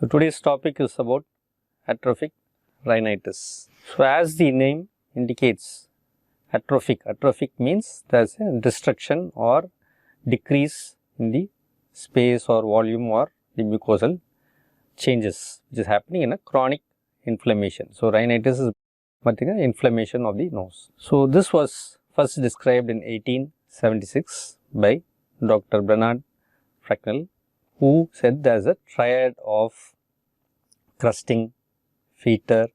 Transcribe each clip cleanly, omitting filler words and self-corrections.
So, today's topic is about atrophic rhinitis. So, as the name indicates, atrophic means there is a destruction or decrease in the space or volume or the mucosal changes which is happening in a chronic inflammation. So, rhinitis is nothing but inflammation of the nose. So, this was first described in 1876 by Dr. Bernard Fraenkel, who said there is a triad of crusting, fetor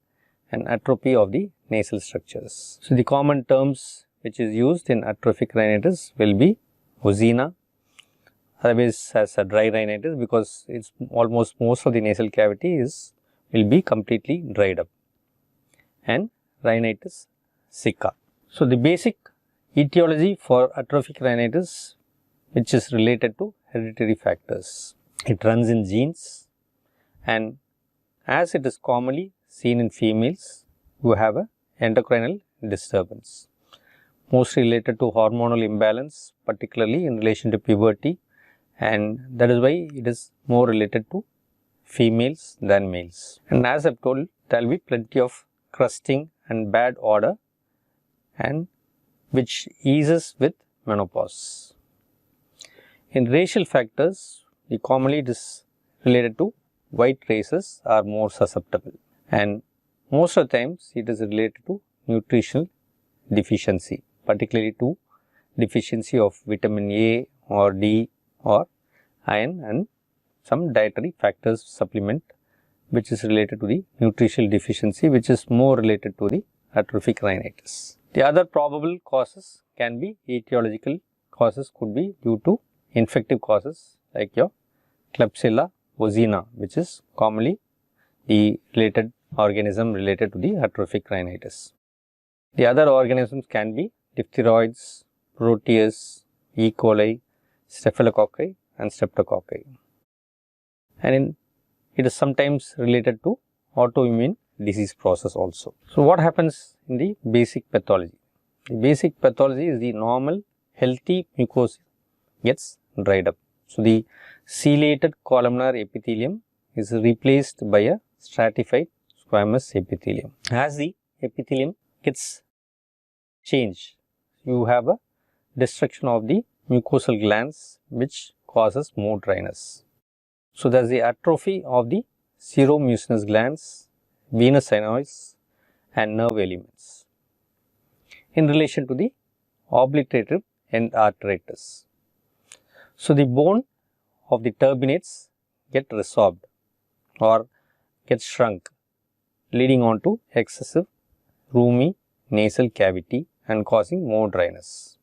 and atrophy of the nasal structures. So, the common terms which is used in atrophic rhinitis will be oecina, otherwise as a dry rhinitis, because it's almost most of the nasal cavity will be completely dried up, and rhinitis sicca. So, the basic etiology for atrophic rhinitis, which is related to hereditary factors. It runs in genes, and as it is commonly seen in females who have a endocrinal disturbance, mostly related to hormonal imbalance, particularly in relation to puberty, and that is why it is more related to females than males. And as I have told, there will be plenty of crusting and bad odor, and which eases with menopause. In racial factors, commonly it is related to white races are more susceptible, and most of the times it is related to nutritional deficiency, particularly to deficiency of vitamin A or D or iron, and some dietary factors supplement which is related to the nutritional deficiency, which is more related to the atrophic rhinitis. The other probable causes can be etiological causes, could be due to infective causes like your Klebsiella oecina, which is commonly the related organism related to the atrophic rhinitis. The other organisms can be diphtheroids, proteus, E. coli, staphylococci and streptococci, and it is sometimes related to autoimmune disease process also. So, what happens in the basic pathology? The basic pathology is the normal healthy mucosa gets dried up. So, the ciliated columnar epithelium is replaced by a stratified squamous epithelium. As the epithelium gets changed, you have a destruction of the mucosal glands, which causes more dryness. So, there is the atrophy of the seromucinous glands, venous synovials and nerve elements in relation to the obliterative end arteritis. So, the bone of the turbinates get resorbed or gets shrunk, leading on to excessive roomy nasal cavity and causing more dryness.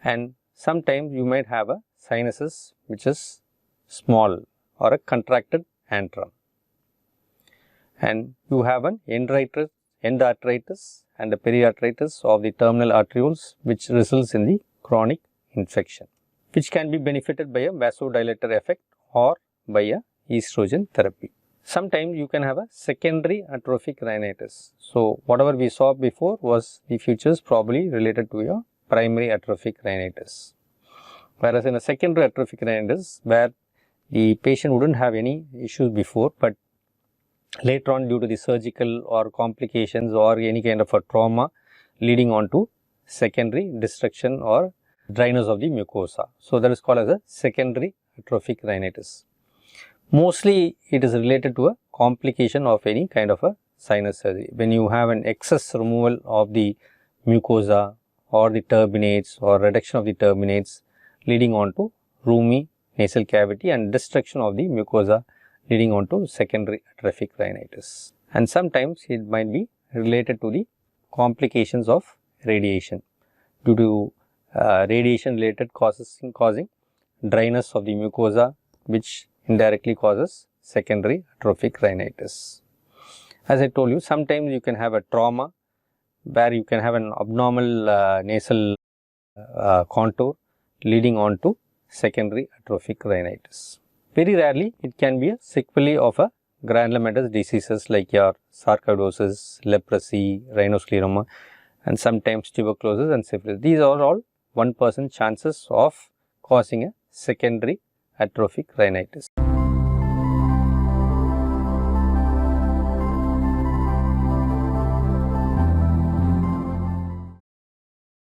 And sometimes you might have a sinuses which is small or a contracted antrum, and you have an end arteritis and a periarteritis of the terminal arterioles, which results in the chronic infection, which can be benefited by a vasodilator effect or by a estrogen therapy. Sometimes you can have a secondary atrophic rhinitis. So, whatever we saw before was the features probably related to your primary atrophic rhinitis, whereas in a secondary atrophic rhinitis, where the patient wouldn't have any issues before, but later on due to the surgical or complications or any kind of a trauma leading on to secondary destruction or dryness of the mucosa. So, that is called as a secondary atrophic rhinitis. Mostly it is related to a complication of any kind of a sinus surgery. When you have an excess removal of the mucosa or the turbinates or reduction of the turbinates leading on to roomy nasal cavity and destruction of the mucosa leading on to secondary atrophic rhinitis. And sometimes it might be related to the complications of radiation due to radiation related causes causing dryness of the mucosa, which indirectly causes secondary atrophic rhinitis. As I told you, sometimes you can have a trauma where you can have an abnormal nasal contour leading on to secondary atrophic rhinitis. Very rarely it can be a sequelae of a granulomatous diseases like your sarcoidosis, leprosy, rhinoscleroma, and sometimes tuberculosis and syphilis. These are all 1% chances of causing a secondary atrophic rhinitis.